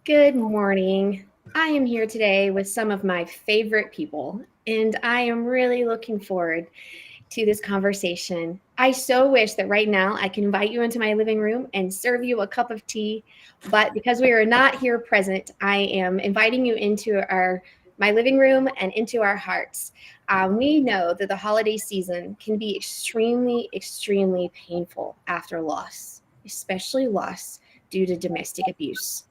Good morning. I am here today with some of my favorite people, and I am really looking forward to this conversation. I so wish that right now I can invite you into my living room and serve you a cup of tea, but because we are not here present, I am inviting you into our my living room and into our hearts. We know that the holiday season can be extremely painful after loss, especially loss due to domestic abuse.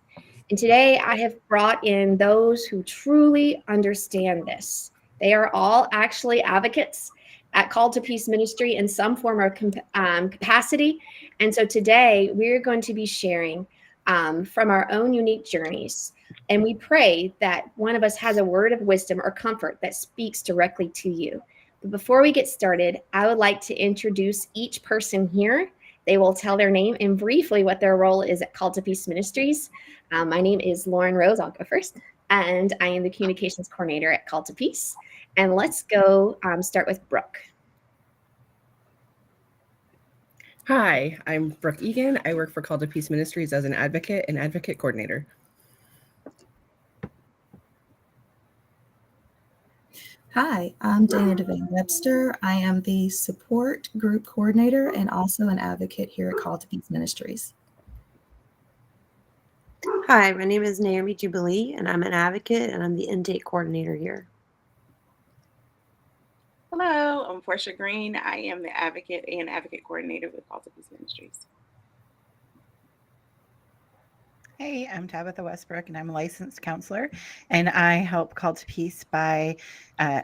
And today I have brought in those who truly understand this. They are all actually advocates at Call to Peace Ministry in some form or capacity. And so today we're going to be sharing from our own unique journeys. And we pray that one of us has a word of wisdom or comfort that speaks directly to you. But before we get started, I would like to introduce each person here. They will tell their name and briefly what their role is at Call to Peace Ministries. My name is Lauren Rose. I'll go first. And I am the communications coordinator at Call to Peace. And let's go start with Brooke. Hi, I'm Brooke Eggen. I work for Call to Peace Ministries as an advocate and advocate coordinator. Hi, I'm Dana DeVane Webster. I am the support group coordinator and also an advocate here at Call to Peace Ministries. Hi, my name is Naomi Jubilee, and I'm an advocate, and I'm the intake coordinator here. Hello, I'm Porscha Green. I am the advocate and advocate coordinator with Call to Peace Ministries. Hey, I'm Tabitha Westbrook, and I'm a licensed counselor, and I help Call to Peace by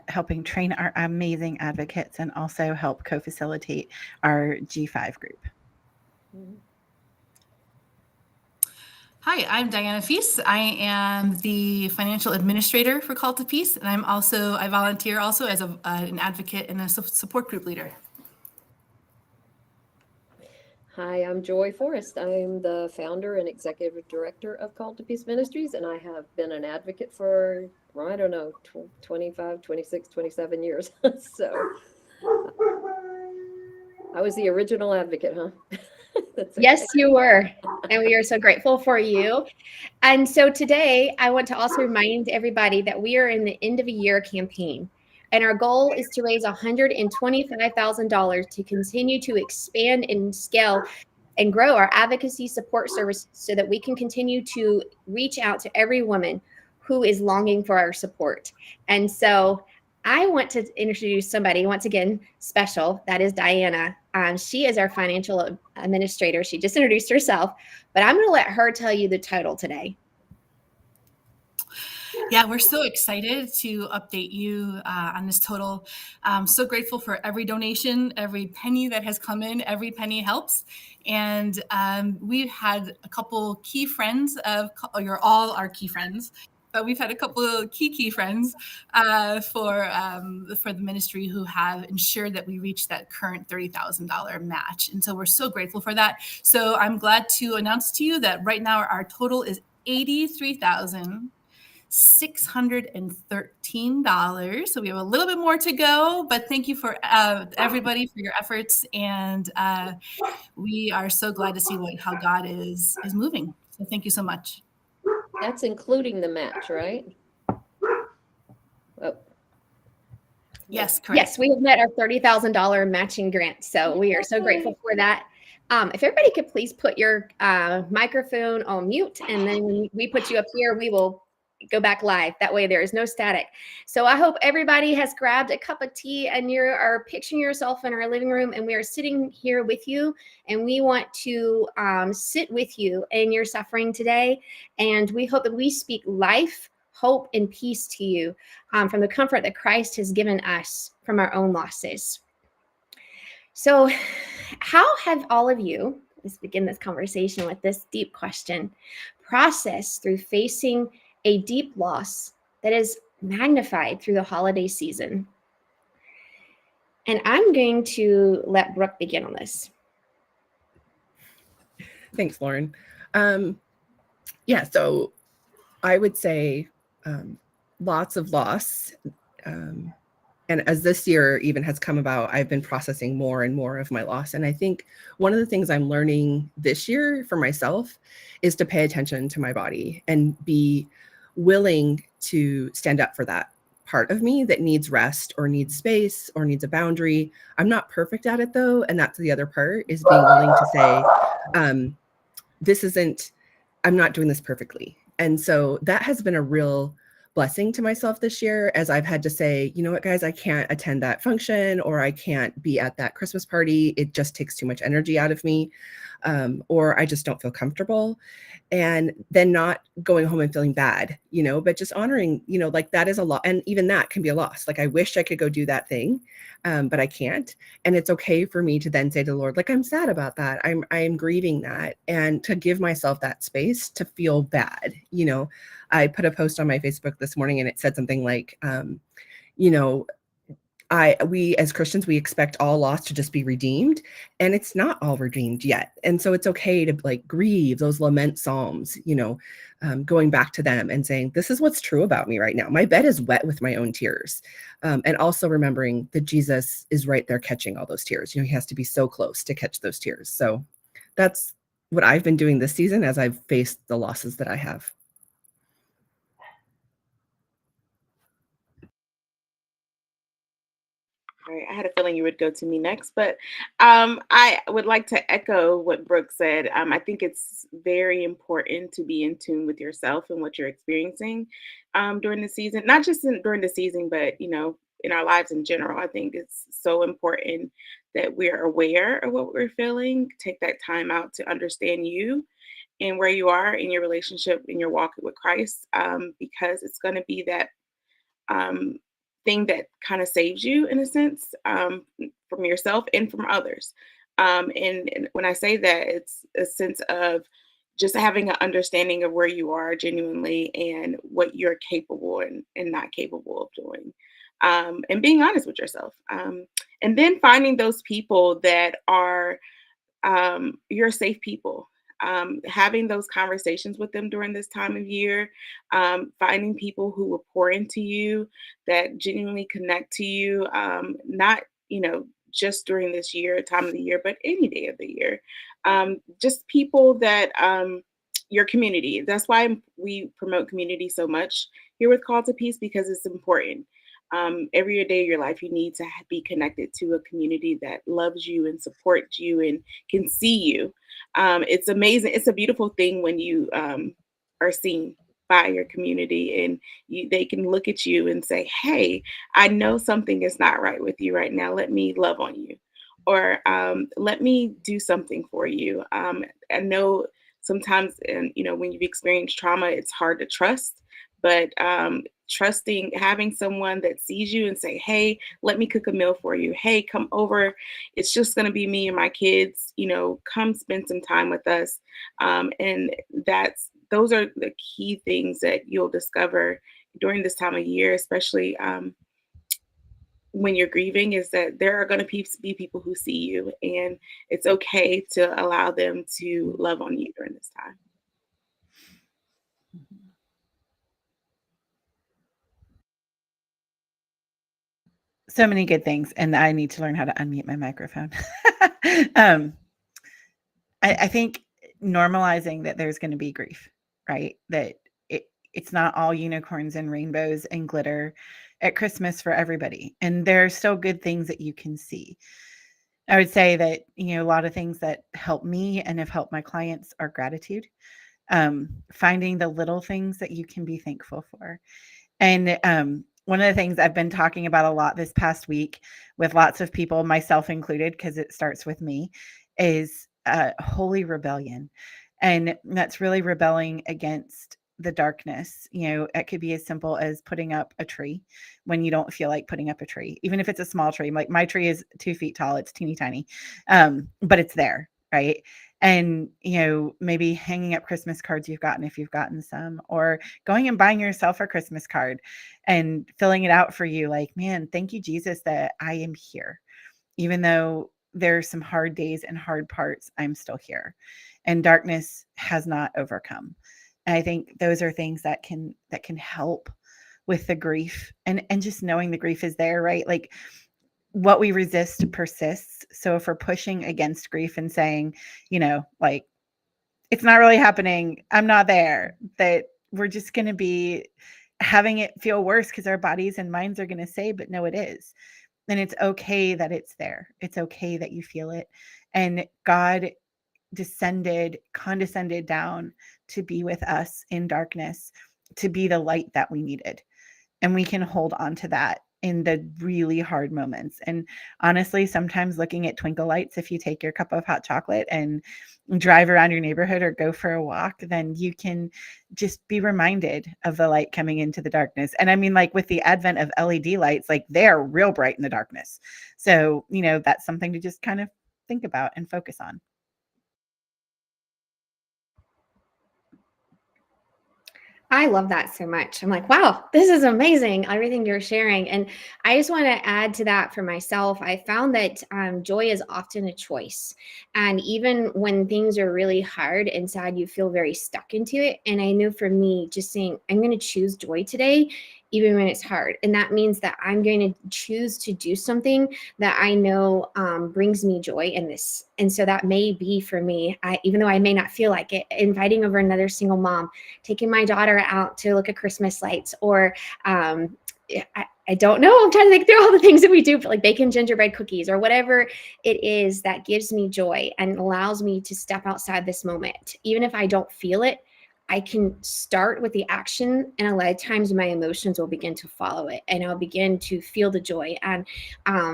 helping train our amazing advocates and also help co-facilitate our G5 group. Hi, I'm Diana Feast. I am the financial administrator for Call to Peace, and I volunteer also as an advocate and a support group leader. Hi, I'm Joy Forrest. I'm the founder and executive director of Call to Peace Ministries, and I have been an advocate for, 25, 26, 27 years. So I was the original advocate, huh? Okay. Yes, you were. And we are so grateful for you. And so today I want to also remind everybody that we are in the end of a year campaign. And our goal is to raise $125,000 to continue to expand and scale and grow our advocacy support services so that we can continue to reach out to every woman who is longing for our support. And so I want to introduce somebody once again special. That is Diana. She is our financial administrator. She just introduced herself, but I'm going to let her tell you the title today. Yeah, we're so excited to update you on this total. I'm so grateful for every donation, every penny that has come in, every penny helps. And we've had a couple key friends you're all our key friends, but we've had a couple of key friends for the ministry who have ensured that we reach that current $30,000 match. And so we're so grateful for that. So I'm glad to announce to you that right now our total is $83,613. So we have a little bit more to go, but thank you for everybody for your efforts. And we are so glad to see how God is moving. So thank you so much. That's including the match, right? Oh. Yes, correct. Yes, we have met our $30,000 matching grant. So we are so grateful for that. If everybody could please put your microphone on mute, and then when we put you up here, we will go back live. That way there is no static. So I hope everybody has grabbed a cup of tea and you are picturing yourself in our living room, and we are sitting here with you, and we want to sit with you in your suffering today. And we hope that we speak life, hope, and peace to you from the comfort that Christ has given us from our own losses. So how have all of you, let's begin this conversation with this deep question, processed through facing a deep loss that is magnified through the holiday season? And I'm going to let Brooke begin on this. Thanks, Lauren. So I would say lots of loss. And as this year even has come about, I've been processing more and more of my loss. And I think one of the things I'm learning this year for myself is to pay attention to my body and be willing to stand up for that part of me that needs rest or needs space or needs a boundary. I'm not perfect at it though. And that's the other part, is being willing to say, I'm not doing this perfectly. And so that has been a real blessing to myself this year, as I've had to say, you know what, guys, I can't attend that function, or I can't be at that Christmas party. It just takes too much energy out of me. Or I just don't feel comfortable. And then not going home and feeling bad, but just honoring, like that is a lot. And even that can be a loss. Like I wish I could go do that thing, but I can't. And it's okay for me to then say to the Lord, like, I'm sad about that. I'm grieving that, and to give myself that space to feel bad. I put a post on my Facebook this morning and it said something like, we as Christians, we expect all loss to just be redeemed, and it's not all redeemed yet. And so it's okay to like grieve those lament psalms, going back to them and saying, this is what's true about me right now. My bed is wet with my own tears. And also remembering that Jesus is right there catching all those tears. He has to be so close to catch those tears. So that's what I've been doing this season as I've faced the losses that I have. All right, I had a feeling you would go to me next, but I would like to echo what Brooke said. I think it's very important to be in tune with yourself and what you're experiencing during the season, not just during the season, but in our lives in general. I think it's so important that we're aware of what we're feeling. Take that time out to understand you and where you are in your relationship, in your walk with Christ, because it's going to be that um, thing that kind of saves you in a sense, from yourself and from others. And when I say that, it's a sense of just having an understanding of where you are genuinely and what you're capable and not capable of doing, and being honest with yourself. And then finding those people that are your safe people. Having those conversations with them during this time of year, finding people who will pour into you, that genuinely connect to you, not, just during this year, time of the year, but any day of the year. Just people that, your community. That's why we promote community so much here with Call to Peace, because it's important. Every day of your life, you need to be connected to a community that loves you and supports you and can see you. It's amazing. It's a beautiful thing when you are seen by your community, and they can look at you and say, hey, I know something is not right with you right now. Let me love on you, or let me do something for you. I know sometimes, and when you've experienced trauma, it's hard to trust, but trusting, having someone that sees you and say, hey, let me cook a meal for you. Hey, come over. It's just going to be me and my kids, come spend some time with us. And those are the key things that you'll discover during this time of year, especially when you're grieving, is that there are going to be people who see you, and it's okay to allow them to love on you during this time. So many good things, and I need to learn how to unmute my microphone. I think normalizing that there's going to be grief, right? That it's not all unicorns and rainbows and glitter at Christmas for everybody. And there are still good things that you can see. I would say that, a lot of things that help me and have helped my clients are gratitude, finding the little things that you can be thankful for. And one of the things I've been talking about a lot this past week with lots of people, myself included, because it starts with me, is holy rebellion. And that's really rebelling against the darkness. It could be as simple as putting up a tree when you don't feel like putting up a tree, even if it's a small tree. Like my tree is 2 feet tall. It's teeny tiny, but it's there, right? And, maybe hanging up Christmas cards you've gotten, if you've gotten some, or going and buying yourself a Christmas card and filling it out for you. Like, man, thank you, Jesus, that I am here. Even though there's some hard days and hard parts, I'm still here, and darkness has not overcome. And I think those are things that can help with the grief and just knowing the grief is there, right? Like what we resist persists. So if we're pushing against grief and saying, like, it's not really happening, I'm not there, that we're just going to be having it feel worse because our bodies and minds are going to say, but no, it is. And it's okay that it's there. It's okay that you feel it. And God condescended down to be with us in darkness, to be the light that we needed. And we can hold on to that in the really hard moments. And honestly, sometimes looking at twinkle lights, if you take your cup of hot chocolate and drive around your neighborhood or go for a walk, then you can just be reminded of the light coming into the darkness. And I mean, like with the advent of LED lights, like they're real bright in the darkness. So, that's something to just kind of think about and focus on. I love that so much. I'm like, wow, this is amazing, everything you're sharing. And I just want to add to that for myself. I found that joy is often a choice. And even when things are really hard inside, you feel very stuck into it. And I know for me, just saying, I'm going to choose joy today, even when it's hard. And that means that I'm going to choose to do something that I know brings me joy in this. And so that may be for me, even though I may not feel like it, inviting over another single mom, taking my daughter out to look at Christmas lights, or I don't know. I'm trying to think through all the things that we do, like baking gingerbread cookies or whatever it is that gives me joy and allows me to step outside this moment. Even if I don't feel it, I can start with the action, and a lot of times my emotions will begin to follow it, and I'll begin to feel the joy and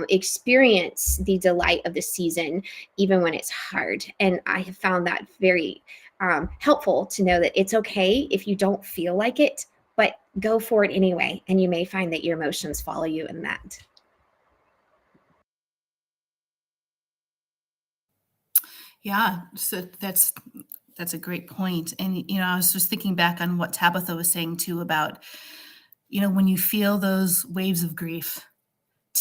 experience the delight of the season, even when it's hard. And I have found that very helpful to know that it's okay if you don't feel like it, but go for it anyway. And you may find that your emotions follow you in that. Yeah, so that's a great point. And, I was just thinking back on what Tabitha was saying too about, when you feel those waves of grief,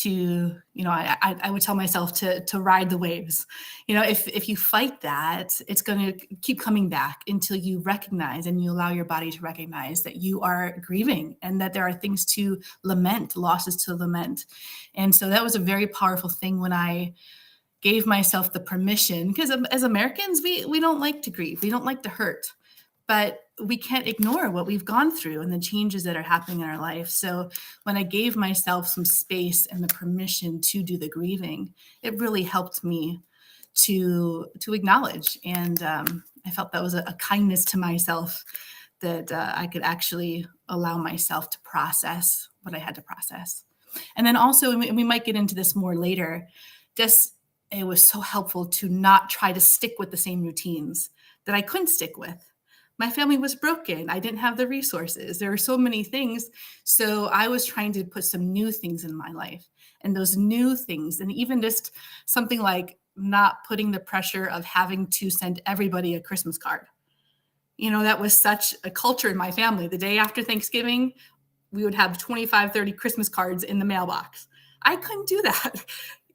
I would tell myself to ride the waves. If you fight that, it's going to keep coming back until you recognize and you allow your body to recognize that you are grieving and that there are things to lament, losses to lament. And so that was a very powerful thing when I gave myself the permission, because as Americans, we don't like to grieve. We don't like to hurt, but we can't ignore what we've gone through and the changes that are happening in our life. So when I gave myself some space and the permission to do the grieving, it really helped me to acknowledge. And I felt that was a kindness to myself, that I could actually allow myself to process what I had to process. And then also, and we might get into this more later, it was so helpful to not try to stick with the same routines that I couldn't stick with. My family was broken. I didn't have the resources. There were so many things. So I was trying to put some new things in my life, and those new things, and even just something like not putting the pressure of having to send everybody a Christmas card. That was such a culture in my family. The day after Thanksgiving, we would have 25, 30 Christmas cards in the mailbox. I couldn't do that.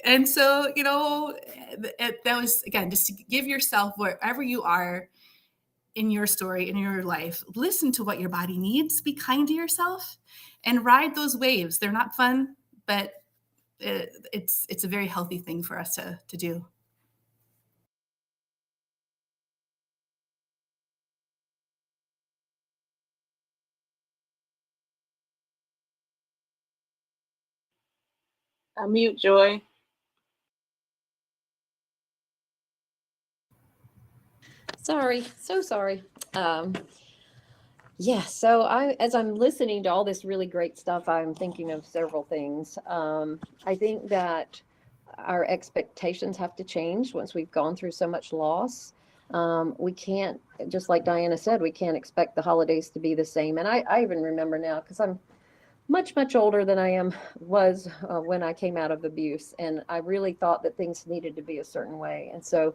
And so, that was, again, just to give yourself, wherever you are in your story, in your life, listen to what your body needs, be kind to yourself, and ride those waves. They're not fun, but it's a very healthy thing for us to do. Mute Joy. Sorry, so sorry. Yeah, so as I'm listening to all this really great stuff, I'm thinking of several things. I think that our expectations have to change once we've gone through so much loss. We can't, just like Diana said, we can't expect the holidays to be the same. And I even remember now, because I'm much, much older than I was when I came out of abuse. And I really thought that things needed to be a certain way. And so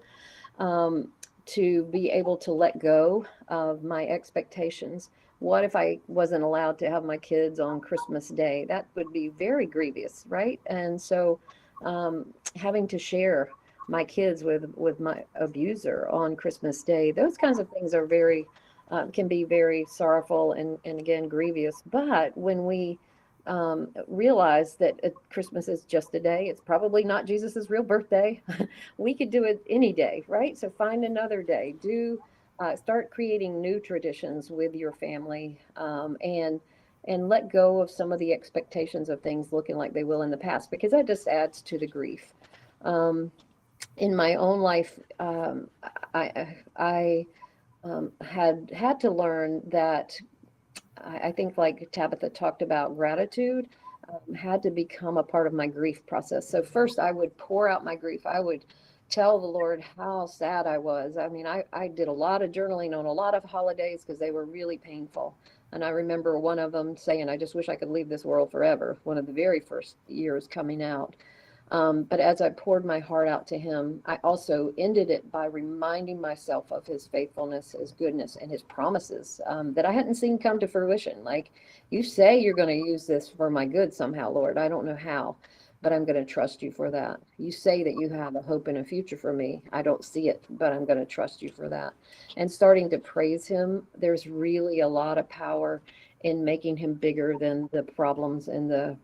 to be able to let go of my expectations. What if I wasn't allowed to have my kids on Christmas Day? That would be very grievous, right? And so having to share my kids with my abuser on Christmas Day, those kinds of things are very can be very sorrowful and again, grievous. But when we realize that Christmas is just a day, it's probably not Jesus's real birthday. We could do it any day, right? So find another day. Start creating new traditions with your family, and let go of some of the expectations of things looking like they will in the past, because that just adds to the grief. In my own life, I had to learn that I think, like Tabitha talked about, gratitude had to become a part of my grief process. So first I would pour out my grief. I would tell the Lord how sad I was. I mean, I did a lot of journaling on a lot of holidays because they were really painful. And I remember one of them saying, I just wish I could leave this world forever, one of the very first years coming out. But as I poured my heart out to him, I also ended it by reminding myself of his faithfulness, his goodness, and his promises that I hadn't seen come to fruition. Like, you say you're going to use this for my good somehow, Lord. I don't know how, but I'm going to trust you for that. You say that you have a hope and a future for me. I don't see it, but I'm going to trust you for that. And starting to praise him, there's really a lot of power in making him bigger than the problems and the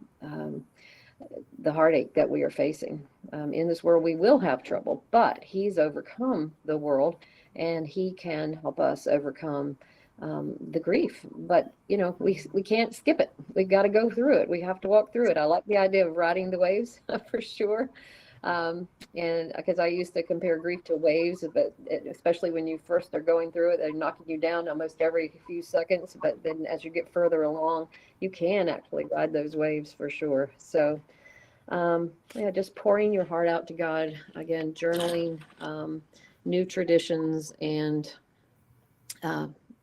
heartache that we are facing. In this world, we will have trouble, but he's overcome the world, and he can help us overcome the grief. But, we can't skip it. We've got to go through it. We have to walk through it. I like the idea of riding the waves for sure. And because I used to compare grief to waves, but especially when you first are going through it, they're knocking you down almost every few seconds. But then as you get further along, you can actually ride those waves for sure. So, just pouring your heart out to God, again, journaling, new traditions, and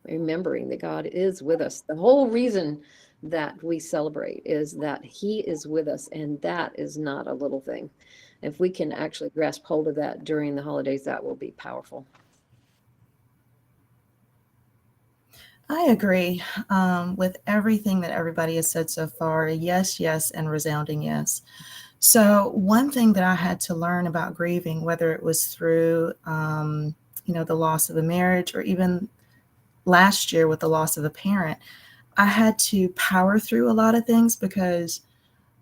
remembering that God is with us. The whole reason that we celebrate is that he is with us, and that is not a little thing. If we can actually grasp hold of that during the holidays, that will be powerful. I agree with everything that everybody has said so far. Yes, yes, and resounding yes. So one thing that I had to learn about grieving, whether it was through, the loss of a marriage, or even last year with the loss of a parent, I had to power through a lot of things because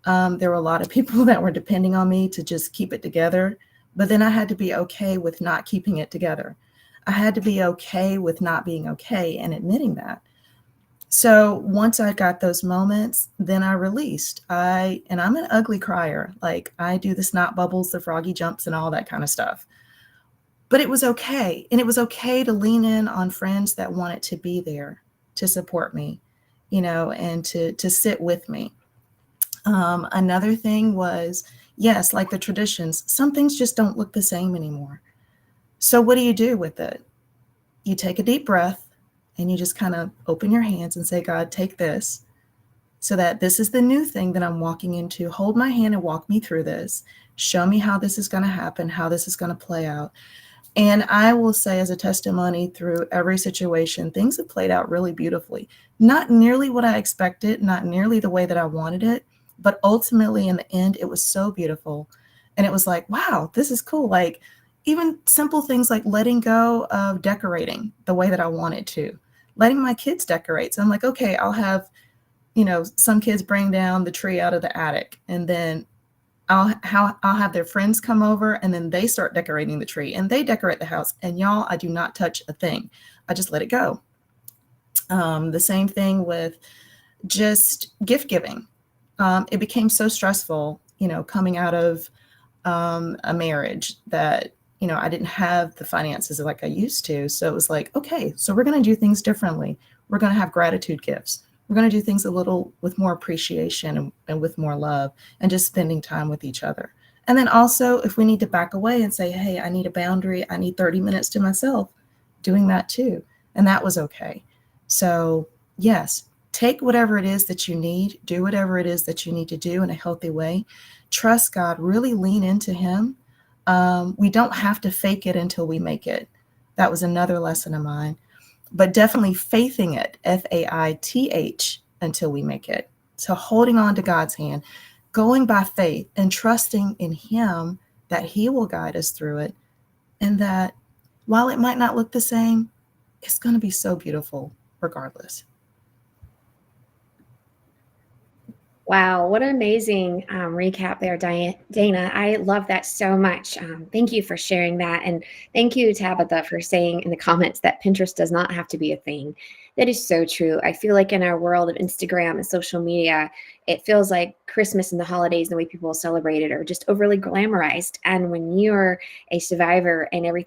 there were a lot of people that were depending on me to just keep it together. But then I had to be okay with not keeping it together. I had to be okay with not being okay and admitting that. So once I got those moments, then I released. And I'm an ugly crier. Like, I do the snot bubbles, the froggy jumps, and all that kind of stuff. But it was okay. And it was okay to lean in on friends that wanted to be there to support me, and to sit with me. Another thing was, yes, like the traditions, some things just don't look the same anymore. So what do you do with it? You take a deep breath and you just kind of open your hands and say, God, take this, so that this is the new thing that I'm walking into. Hold my hand and walk me through this. Show me how this is going to happen, how this is going to play out. And I will say, as a testimony, through every situation, things have played out really beautifully. Not nearly what I expected, not nearly the way that I wanted it, but ultimately in the end, it was so beautiful. And it was like, wow, this is cool. Like, even simple things like letting go of decorating the way that I wanted to, letting my kids decorate. So I'm like, okay, I'll have, some kids bring down the tree out of the attic, and then I'll have their friends come over, and then they start decorating the tree, and they decorate the house. And y'all, I do not touch a thing. I just let it go. The same thing with just gift giving. It became so stressful, coming out of a marriage that, I didn't have the finances like I used to. So it was like, okay, so we're going to do things differently. We're going to have gratitude gifts. We're going to do things a little with more appreciation and with more love, and just spending time with each other. And then also, if we need to back away and say, hey, I need a boundary, I need 30 minutes to myself, doing that too. And that was okay. So yes, take whatever it is that you need, do whatever it is that you need to do in a healthy way. Trust God, really lean into him. We don't have to fake it until we make it. That was another lesson of mine. But definitely faithing it, faith, until we make it. So holding on to God's hand, going by faith and trusting in him that he will guide us through it. And that while it might not look the same, it's going to be so beautiful regardless. Wow, what an amazing recap there, Dana. I love that so much. Thank you for sharing that. And thank you, Tabitha, for saying in the comments that Pinterest does not have to be a thing. That is so true. I feel like in our world of Instagram and social media, it feels like Christmas and the holidays and the way people celebrate it are just overly glamorized. And when you're a survivor and many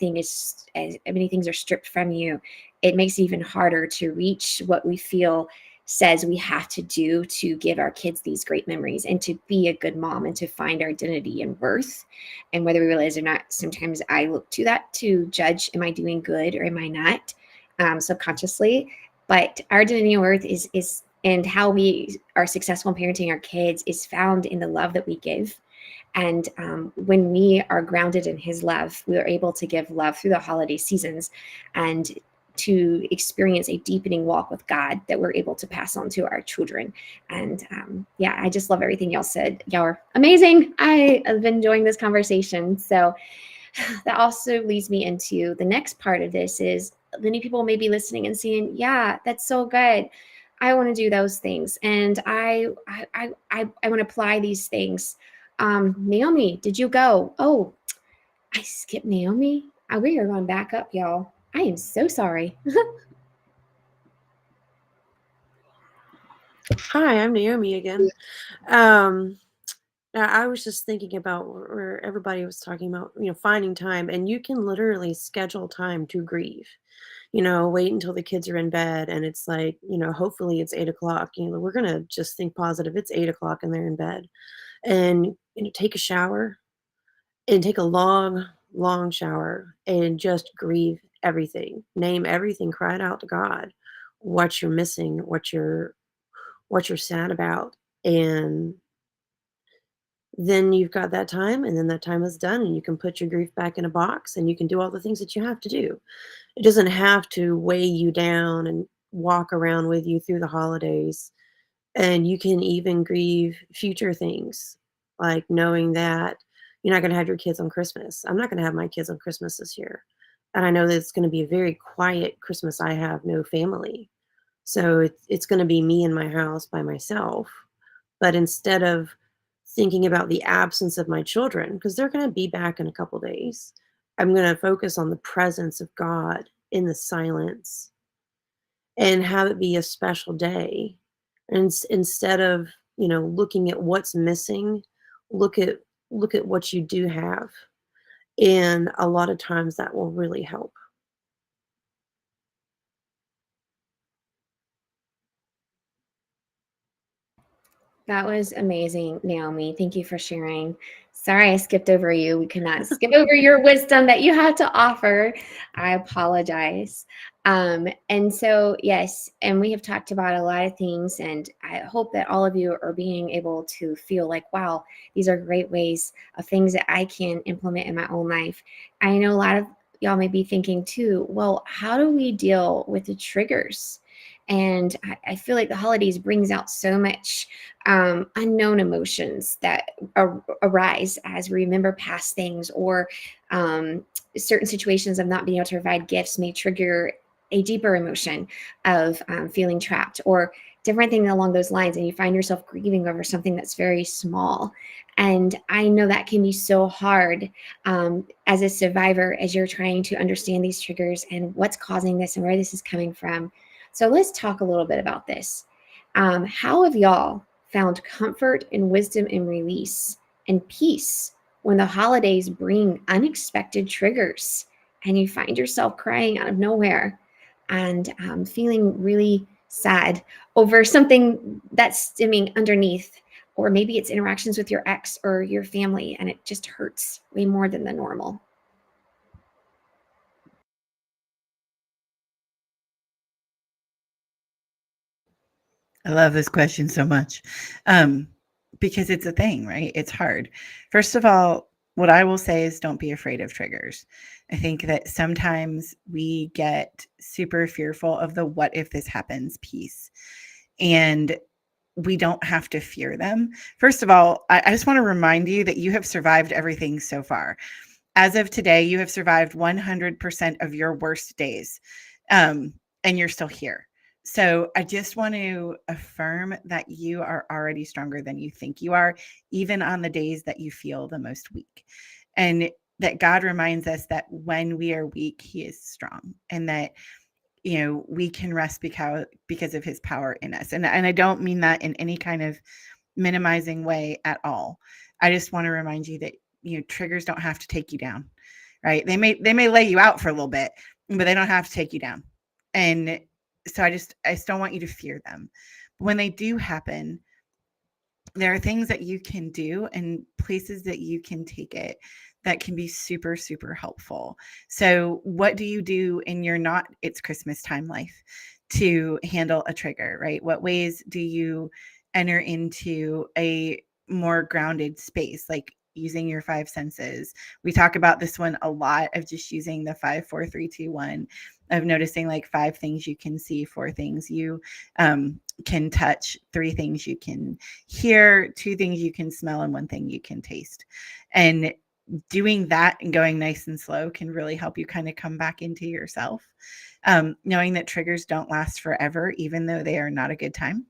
things are stripped from you, it makes it even harder to reach what we feel says we have to do to give our kids these great memories and to be a good mom and to find our identity and worth. And whether we realize or not, sometimes I look to that to judge, am I doing good or am I not, subconsciously. But our identity and worth is and how we are successful in parenting our kids is found in the love that we give. And when we are grounded in his love, we are able to give love through the holiday seasons and to experience a deepening walk with God that we're able to pass on to our children. And yeah, I just love everything y'all said. Y'all are amazing. I have been enjoying this conversation. So that also leads me into the next part of this is many people may be listening and saying, yeah, that's so good. I want to do those things. And I want to apply these things. Naomi, did you go? Oh, I skipped Naomi. We are going back up, y'all. I am so sorry. Hi, I'm Naomi again. I was just thinking about where everybody was talking about, finding time, and you can literally schedule time to grieve. Wait until the kids are in bed, and it's like, hopefully it's 8 o'clock. We're gonna just think positive. It's 8 o'clock and they're in bed, and take a shower and take a long, long shower and just grieve everything. Name everything. Cry it out to God. What you're missing. What you're sad about, and then you've got that time, and then that time is done, and you can put your grief back in a box, and you can do all the things that you have to do. It doesn't have to weigh you down and walk around with you through the holidays. And you can even grieve future things, like knowing that you're not going to have your kids on Christmas. I'm not going to have my kids on Christmas this year. And I know that it's going to be a very quiet Christmas. I have no family. So it's going to be me in my house by myself. But instead of thinking about the absence of my children, because they're going to be back in a couple days, I'm going to focus on the presence of God in the silence and have it be a special day. And instead of, looking at what's missing, look at what you do have. And a lot of times that will really help. That was amazing, Naomi. Thank you for sharing. Sorry, I skipped over you. We cannot skip over your wisdom that you had to offer. I apologize. And so, yes, and we have talked about a lot of things, and I hope that all of you are being able to feel like, wow, these are great ways of things that I can implement in my own life. I know a lot of y'all may be thinking too, well, how do we deal with the triggers? And I feel like the holidays brings out so much unknown emotions that arise as we remember past things, or certain situations of not being able to provide gifts may trigger a deeper emotion of feeling trapped or different things along those lines. And you find yourself grieving over something that's very small. And I know that can be so hard as a survivor, as you're trying to understand these triggers and what's causing this and where this is coming from. So let's talk a little bit about this. How have y'all found comfort and wisdom and release and peace when the holidays bring unexpected triggers and you find yourself crying out of nowhere and feeling really sad over something that's stemming underneath, or maybe it's interactions with your ex or your family and it just hurts way more than the normal? I love this question so much because it's a thing, right? It's hard. First of all, what I will say is don't be afraid of triggers. I think that sometimes we get super fearful of the what if this happens piece, and we don't have to fear them. First of all, I just want to remind you that you have survived everything so far. As of today, you have survived 100% of your worst days. And you're still here. So I just want to affirm that you are already stronger than you think you are, even on the days that you feel the most weak. And that God reminds us that when we are weak, he is strong, and that, we can rest because of his power in us. And I don't mean that in any kind of minimizing way at all. I just want to remind you that, triggers don't have to take you down, right? They may lay you out for a little bit, but they don't have to take you down. And so I just don't want you to fear them. But when they do happen, there are things that you can do and places that you can take it that can be super, super helpful. So what do you do in your not it's Christmas time life to handle a trigger, right? What ways do you enter into a more grounded space, like using your five senses? We talk about this one a lot, of just using the 5, 4, 3, 2, 1, of noticing like 5 things you can see, 4 things you can touch, 3 things you can hear, 2 things you can smell, and 1 thing you can taste. And doing that and going nice and slow can really help you kind of come back into yourself. Knowing that triggers don't last forever, even though they are not a good time,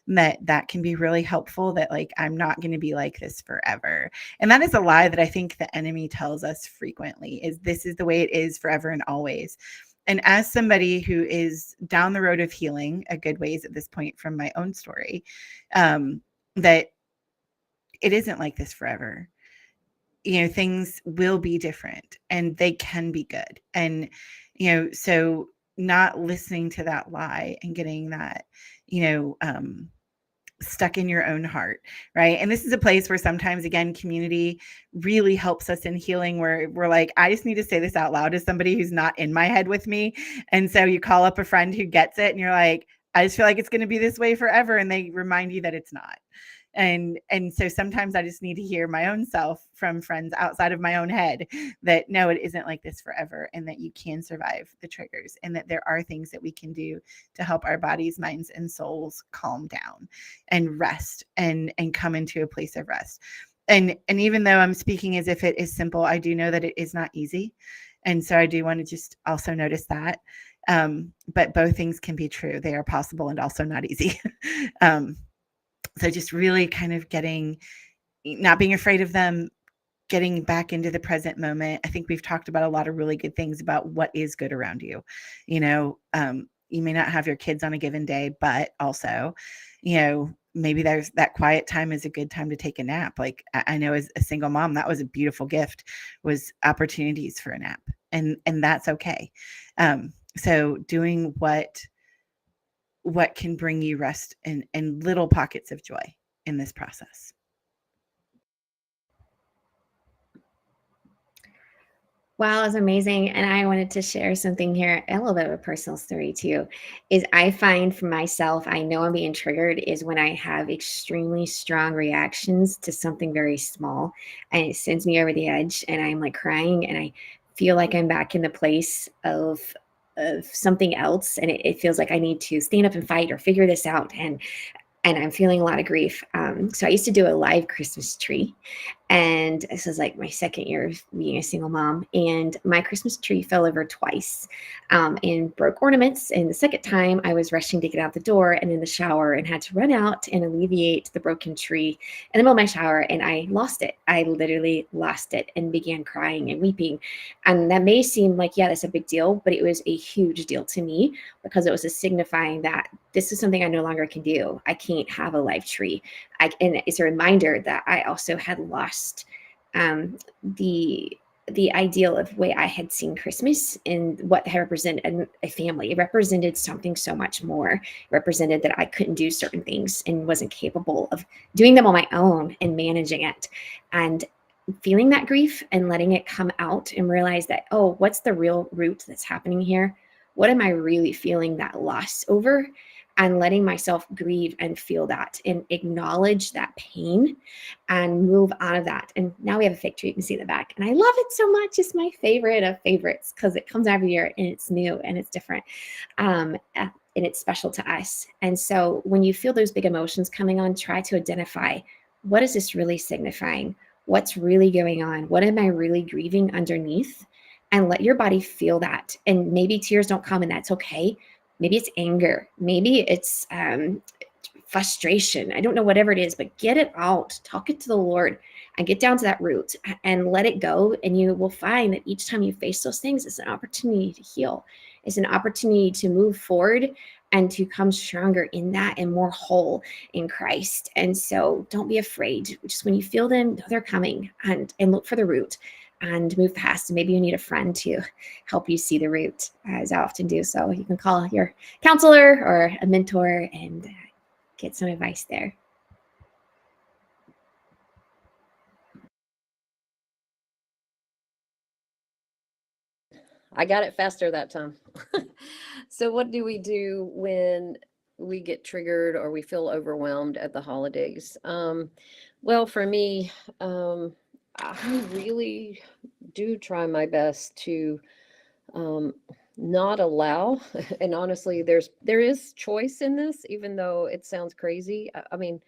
that can be really helpful, that like, I'm not going to be like this forever. And that is a lie that I think the enemy tells us frequently, is this is the way it is forever and always. And as somebody who is down the road of healing a good ways at this point from my own story, that it isn't like this forever. Things will be different, and they can be good. And, so not listening to that lie and getting that, stuck in your own heart, right? And this is a place where sometimes, again, community really helps us in healing, where we're like, I just need to say this out loud to somebody who's not in my head with me. And so you call up a friend who gets it, and you're like, I just feel like it's going to be this way forever. And they remind you that it's not. And so sometimes I just need to hear my own self from friends outside of my own head that no, it isn't like this forever, and that you can survive the triggers, and that there are things that we can do to help our bodies, minds, and souls calm down and rest and come into a place of rest. And even though I'm speaking as if it is simple, I do know that it is not easy. And so I do want to just also notice that. But both things can be true. They are possible and also not easy. So just really kind of not being afraid of them, getting back into the present moment. I think we've talked about a lot of really good things about what is good around you. You may not have your kids on a given day, but also, maybe there's that quiet time is a good time to take a nap. Like I know as a single mom, that was a beautiful gift, was opportunities for a nap, and that's okay. So doing what can bring you rest and little pockets of joy in this process. Wow, it's amazing. And I wanted to share something here, a little bit of a personal story too, is I find for myself, I know I'm being triggered is when I have extremely strong reactions to something very small, and it sends me over the edge, and I'm like crying, and I feel like I'm back in the place of something else. And it feels like I need to stand up and fight or figure this out. And I'm feeling a lot of grief. So I used to do a live Christmas tree. And this was like my second year of being a single mom. And my Christmas tree fell over twice and broke ornaments. And the second time I was rushing to get out the door and in the shower, and had to run out and alleviate the broken tree in the middle of my shower. And I lost it. I literally lost it and began crying and weeping. And that may seem like, yeah, that's a big deal, but it was a huge deal to me, because it was a signifying that this is something I no longer can do. I can't have a live tree. And it's a reminder that I also had lost the ideal of way I had seen Christmas and what had represented a family. It represented something so much more. It represented that I couldn't do certain things and wasn't capable of doing them on my own and managing it. And feeling that grief and letting it come out and realize that, oh, what's the real root that's happening here? What am I really feeling that loss over? And letting myself grieve and feel that and acknowledge that pain and move out of that. And now we have a fig tree. You can see the back. And I love it so much. It's my favorite of favorites because it comes every year and it's new and it's different. And it's special to us. And so when you feel those big emotions coming on, try to identify, what is this really signifying? What's really going on? What am I really grieving underneath? and let your body feel that. And maybe tears don't come, and that's okay. Maybe it's anger. Maybe it's frustration. I don't know, whatever it is, but get it out. Talk it to the Lord and get down to that root and let it go. And you will find that each time you face those things, it's an opportunity to heal. It's an opportunity to move forward and to come stronger in that and more whole in Christ. And so don't be afraid. Just when you feel them, know they're coming, and look for the root and move past. And maybe you need a friend to help you see the root, as I often do. So you can call your counselor or a mentor and get some advice there. I got it faster that time. So what do we do when we get triggered or we feel overwhelmed at the holidays? Well, for me, I really do try my best to not allow, and honestly, there is choice in this, even though it sounds crazy. I mean,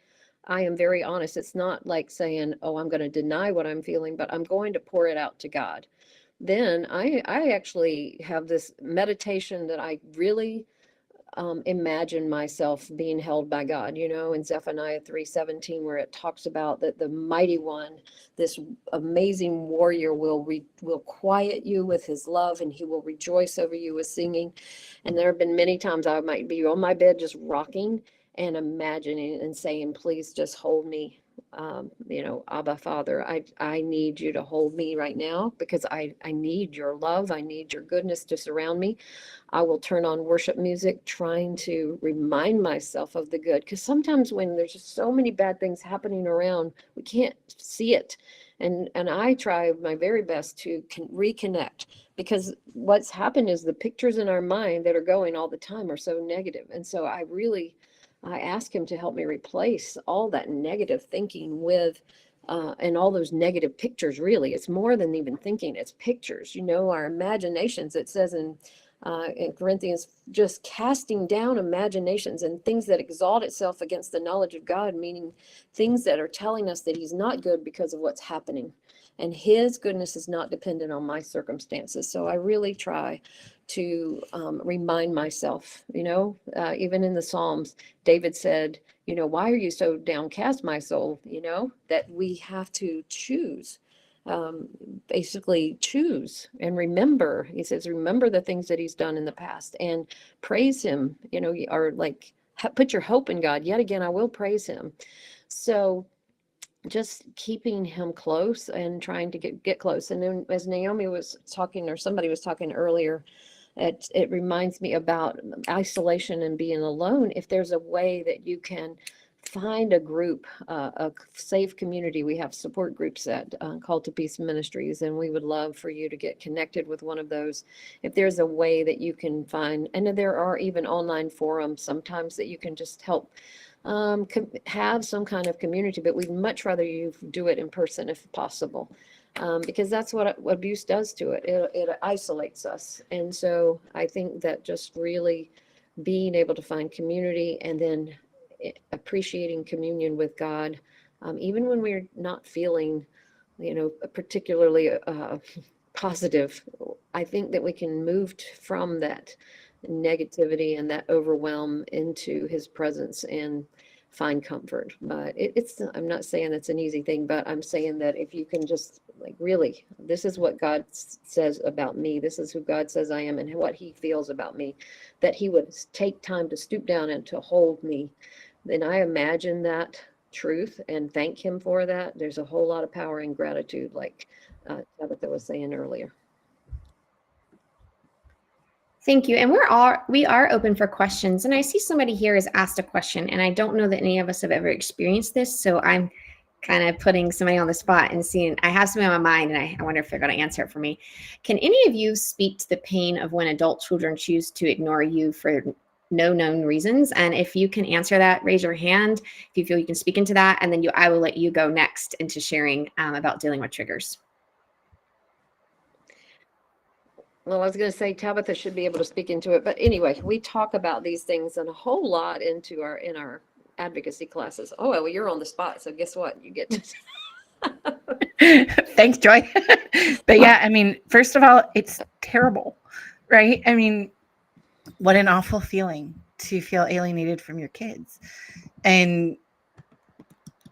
I am very honest. It's not like saying, oh, I'm going to deny what I'm feeling, but I'm going to pour it out to God. Then I actually have this meditation that I really imagine myself being held by God, you know, in Zephaniah 3:17, where it talks about that the mighty one, this amazing warrior, will quiet you with his love, and he will rejoice over you with singing. And there have been many times I might be on my bed just rocking and imagining and saying, please just hold me. You know, Abba, Father, I need you to hold me right now, because I need your love. I need your goodness to surround me. I will turn on worship music, trying to remind myself of the good. Because sometimes when there's just so many bad things happening around, we can't see it. And I try my very best to reconnect, because what's happened is the pictures in our mind that are going all the time are so negative. And so I ask him to help me replace all that negative thinking with and all those negative pictures. Really, it's more than even thinking, it's pictures, you know, our imaginations. It says in Corinthians, just casting down imaginations and things that exalt itself against the knowledge of God, meaning things that are telling us that he's not good because of what's happening. And his goodness is not dependent on my circumstances. So I really try to remind myself, you know, even in the Psalms, David said, you know, why are you so downcast, my soul? You know, that we have to choose. Basically choose and remember. He says, remember the things that he's done in the past and praise him, you know, or like put your hope in God. Yet again, I will praise him. So just keeping him close and trying to get close. And then as Naomi was talking, or somebody was talking earlier, it reminds me about isolation and being alone. If there's a way that you can find a group, a safe community. We have support groups at Call to Peace Ministries, and we would love for you to get connected with one of those. If there's a way that you can find, and there are even online forums sometimes that you can just help have some kind of community, but we'd much rather you do it in person if possible. Because that's what abuse does to it. It isolates us. And so I think that just really being able to find community and then appreciating communion with God, even when we're not feeling, you know, particularly positive, I think that we can move from that negativity and that overwhelm into his presence and find comfort. But I'm not saying it's an easy thing, but I'm saying that if you can just like, really, this is what God says about me. This is who God says I am and what he feels about me, that he would take time to stoop down and to hold me. Then I imagine that truth and thank him for that. There's a whole lot of power and gratitude, like Tabitha was saying earlier. Thank you. And we are open for questions. And I see somebody here has asked a question, and I don't know that any of us have ever experienced this. So I'm kind of putting somebody on the spot and seeing, I have something on my mind, and I wonder if they're going to answer it for me. Can any of you speak to the pain of when adult children choose to ignore you for no known reasons? And if you can answer that, raise your hand if you feel you can speak into that. And then I will let you go next into sharing about dealing with triggers. Well, I was going to say Tabitha should be able to speak into it, but anyway, we talk about these things and a whole lot in our advocacy classes. Oh, well, you're on the spot, so guess what? You get to Thanks, Joy. But yeah, I mean, first of all, it's terrible, right? I mean, what an awful feeling to feel alienated from your kids. And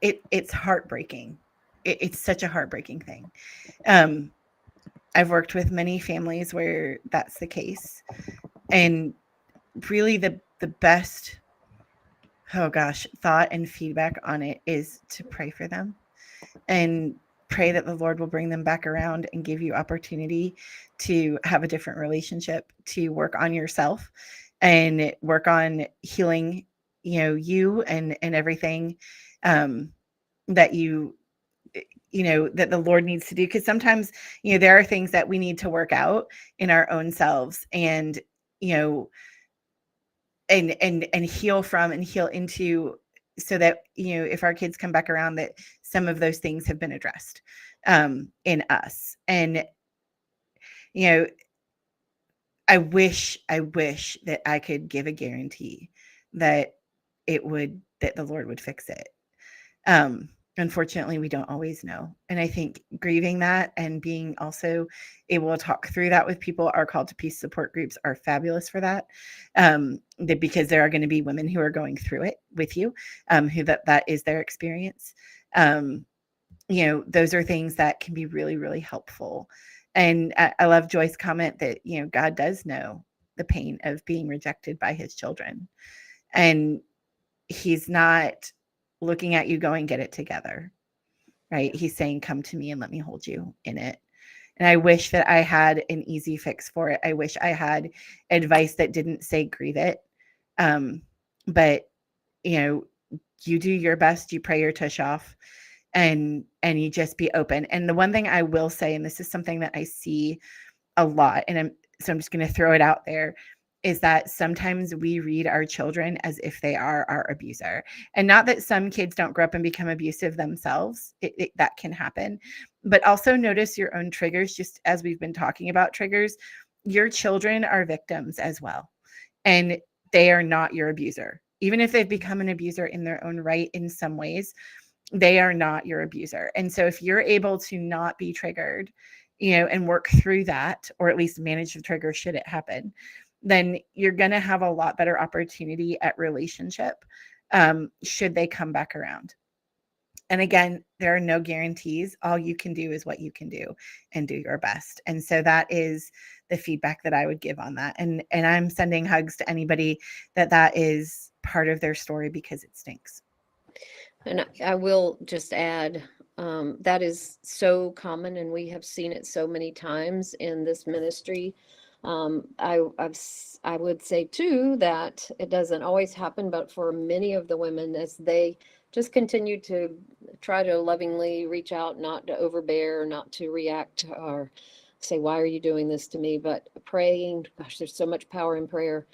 it's heartbreaking. It's such a heartbreaking thing. I've worked with many families where that's the case. And really the best, oh gosh, thought and feedback on it is to pray for them and pray that the Lord will bring them back around and give you opportunity to have a different relationship, to work on yourself and work on healing, you and everything that that the Lord needs to do. Because sometimes, there are things that we need to work out in our own selves and, and heal from and heal into, so that, if our kids come back around, that some of those things have been addressed in us. And, I wish that I could give a guarantee that that the Lord would fix it. Unfortunately, we don't always know. And I think grieving that and being also able to talk through that with people, our Call to Peace support groups are fabulous for that. Because there are going to be women who are going through it with you, who that is their experience. Those are things that can be really, really helpful. And I love Joy's comment that, God does know the pain of being rejected by his children. And he's not looking at you going, get it together, right? He's saying, come to me and let me hold you in it. And I wish that I had an easy fix for it. I wish I had advice that didn't say grieve it. But, you do your best, you pray your tush off, and you just be open. And the one thing I will say, and this is something that I see a lot, and I'm just going to throw it out there, is that sometimes we read our children as if they are our abuser. And not that some kids don't grow up and become abusive themselves. That can happen. But also notice your own triggers, just as we've been talking about triggers. Your children are victims as well. And they are not your abuser. Even if they've become an abuser in their own right in some ways, they are not your abuser. And so if you're able to not be triggered, and work through that, or at least manage the trigger should it happen, then you're going to have a lot better opportunity at relationship should they come back around. And again, there are no guarantees. All you can do is what you can do and do your best. And so that is the feedback that I would give on that. And I'm sending hugs to anybody that is part of their story, because it stinks. And I will just add, that is so common, and we have seen it so many times in this ministry. I would say too that it doesn't always happen, but for many of the women, as they just continue to try to lovingly reach out, not to overbear, not to react or say, why are you doing this to me? But praying, gosh, there's so much power in prayer.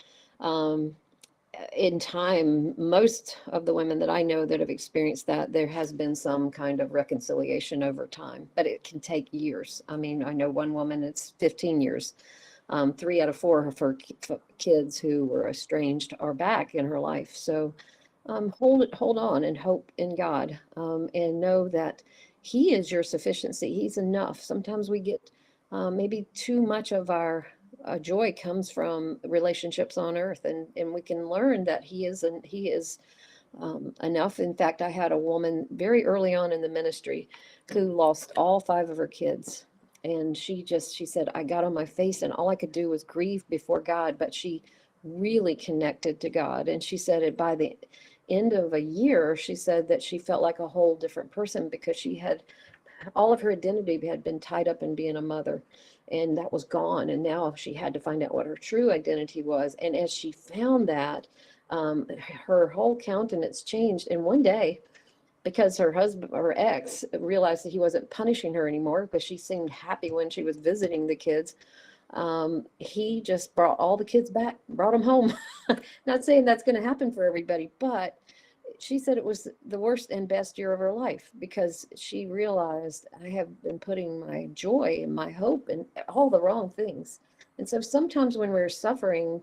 In time, most of the women that I know that have experienced that, there has been some kind of reconciliation over time, but it can take years. I mean, I know one woman, it's 15 years. 3 out of 4 of her kids who were estranged are back in her life. So hold on and hope in God, and know that he is your sufficiency. He's enough. Sometimes we get maybe too much of our joy comes from relationships on earth, and we can learn that he is enough. In fact, I had a woman very early on in the ministry who lost all 5 of her kids. And she said, I got on my face and all I could do was grieve before God, but she really connected to God. And she said it by the end of a year, she said that she felt like a whole different person, because she had all of her identity had been tied up in being a mother, and that was gone. And now she had to find out what her true identity was. And as she found that, her whole countenance changed in one day, because her husband, her ex, realized that he wasn't punishing her anymore, because she seemed happy when she was visiting the kids. He just brought all the kids back, brought them home. Not saying that's going to happen for everybody, but she said it was the worst and best year of her life, because she realized, I have been putting my joy and my hope in all the wrong things. And so sometimes when we're suffering,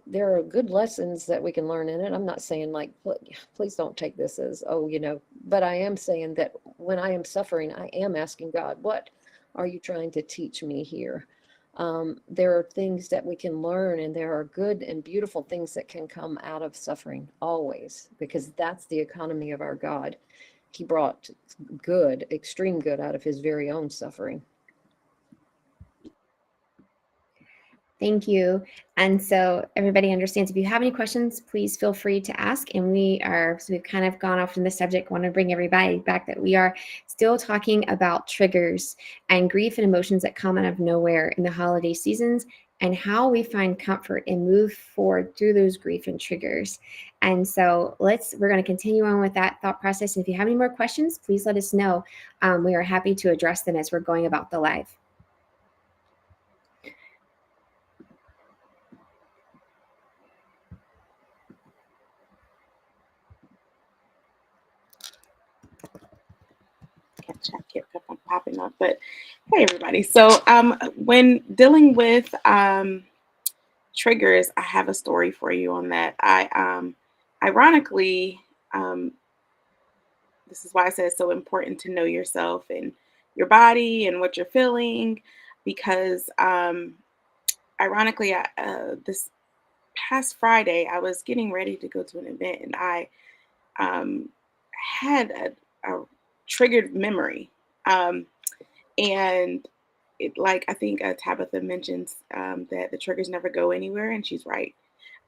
there are good lessons that we can learn in it. I'm not saying like, please don't take this as, oh, but I am saying that when I am suffering, I am asking God, what are you trying to teach me here? There are things that we can learn, and there are good and beautiful things that can come out of suffering always, because that's the economy of our God. He brought good, extreme good, out of his very own suffering. Thank you. And so everybody understands, if you have any questions, please feel free to ask. And so we've kind of gone off from the subject. Want to bring everybody back that we are still talking about triggers and grief and emotions that come out of nowhere in the holiday seasons, and how we find comfort and move forward through those grief and triggers. And so we're going to continue on with that thought process. And if you have any more questions, please let us know. We are happy to address them as we're going about the live. Chat kept popping up, but hey everybody. So when dealing with triggers, I have a story for you on that. Ironically, this is why I said it's so important to know yourself and your body and what you're feeling, because ironically, this past Friday I was getting ready to go to an event, and I had a triggered memory. And it, like, I think Tabitha mentions that the triggers never go anywhere, and she's right.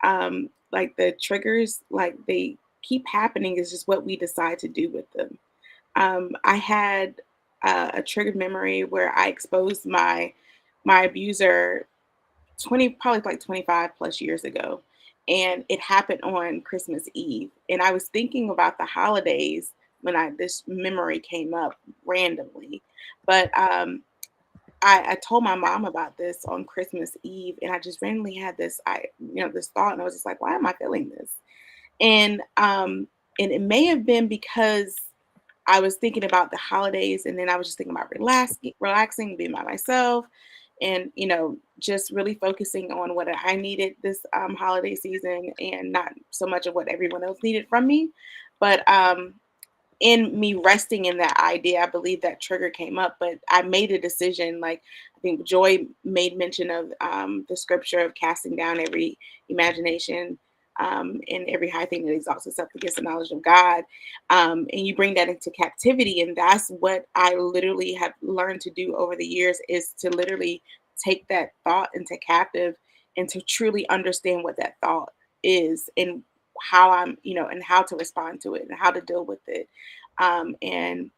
Like the triggers, like they keep happening. Is just what we decide to do with them. I had a triggered memory where I exposed my abuser probably like 25 plus years ago, and it happened on Christmas Eve. And I was thinking about the holidays when this memory came up randomly, but I told my mom about this on Christmas Eve, and I just randomly had this this thought, and I was just like, why am I feeling this? And it may have been because I was thinking about the holidays, and then I was just thinking about relaxing, being by myself, and just really focusing on what I needed this holiday season, and not so much of what everyone else needed from me. But in me resting in that idea, I believe that trigger came up. But I made a decision. Like, I think Joy made mention of the scripture of casting down every imagination and every high thing that exalts itself against the knowledge of God. And you bring that into captivity. And that's what I literally have learned to do over the years, is to literally take that thought into captive, and to truly understand what that thought is, and how and how to respond to it, and how to deal with it. And